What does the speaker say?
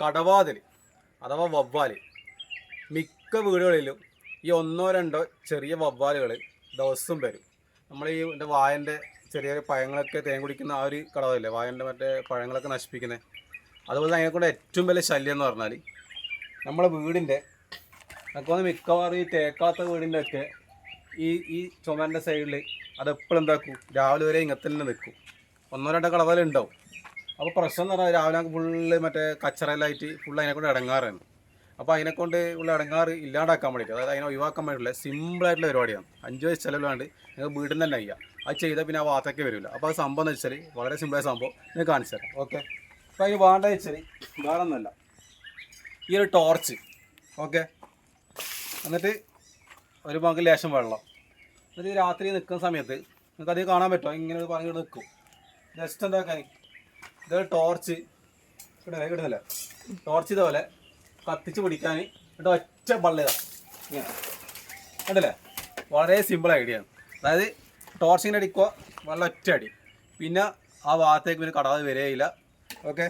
കടവാതിൽ അഥവാ വവ്വാല് മിക്ക വീടുകളിലും ഈ ഒന്നോ രണ്ടോ ചെറിയ വവ്വാലുകൾ ദിവസം വരും. നമ്മൾ ഈ വായൻ്റെ ചെറിയ പഴങ്ങളൊക്കെ തേൻ കുടിക്കുന്ന ആ ഒരു കടവല്ലേ, വായൻ്റെ മറ്റേ പഴങ്ങളൊക്കെ നശിപ്പിക്കുന്നത്. അതുപോലെ അതിനെക്കൊണ്ട് ഏറ്റവും വലിയ ശല്യം എന്ന് പറഞ്ഞാൽ നമ്മളെ വീടിൻ്റെ നമുക്ക് മിക്കവാറും ഈ തേക്കാത്ത വീടിൻ്റെ ഒക്കെ ഈ ചുമരിൻ്റെ സൈഡിൽ അതെപ്പോഴും എന്താക്കും, രാവിലെ വരെ ഇങ്ങനത്തെ തന്നെ നിൽക്കും. ഒന്നോ രണ്ടോ കളവലുണ്ടാവും. അപ്പോൾ പ്രശ്നം എന്ന് പറഞ്ഞാൽ രാവിലെ ഫുള്ള് മറ്റേ കച്ചറയിലായിട്ട് ഫുള്ള് അതിനെക്കൊണ്ട് ഇടങ്ങാറാണ്. അപ്പോൾ അതിനെക്കൊണ്ട് ഉള്ള ഇടങ്ങാറ് ഇല്ലാണ്ടാക്കാൻ വേണ്ടിയിട്ട്, അതായത് അതിനെ ഒഴിവാക്കാൻ വേണ്ടിയിട്ടുള്ള സിമ്പിളായിട്ടുള്ള പരിപാടിയാണ്. 5 വയസ്സ് ചിലവിലാണ്ട് നിങ്ങൾക്ക് വീട്ടിൽ തന്നെ ചെയ്യുക. അത് ചെയ്താൽ പിന്നെ ആ ഭാഗത്തൊക്കെ വരില്ല. അപ്പോൾ അത് സംഭവം എന്ന് വെച്ചാൽ വളരെ സിമ്പിളായ സംഭവം ഞാൻ കാണിച്ചു തരാം. ഓക്കെ, അപ്പോൾ അതിന് വേണ്ട വെച്ചാൽ വേറെ ഒന്നുമല്ല, ഈ ഒരു ടോർച്ച്. ഓക്കെ, എന്നിട്ട് ഒരു പങ്ക് ലേശം വെള്ളം. എന്നിട്ട് രാത്രി നിൽക്കുന്ന സമയത്ത് നിങ്ങൾക്ക് അത് കാണാൻ പറ്റുമോ, ഇങ്ങനെ ഒരു പങ്ക് നിൽക്കും. ജസ്റ്റ് എന്താക്കാൻ ഇതൊരു ടോർച്ച് ഇടുന്നില്ല, ടോർച്ച് ഇതുപോലെ കത്തിച്ച് പിടിക്കാൻ എന്നിട്ട് ഒറ്റ ബള്ളിതാ ഇങ്ങനെ കണ്ടില്ലേ. വളരെ സിമ്പിൾ ഐഡിയ ആണ്. അതായത് ടോർച്ചിങ്ങനെ അടിക്കുക, വെള്ളം ഒറ്റ അടി, പിന്നെ ആ ഭാഗത്തേക്ക് പിന്നെ കടാതെ വരികയില്ല. ഓക്കെ.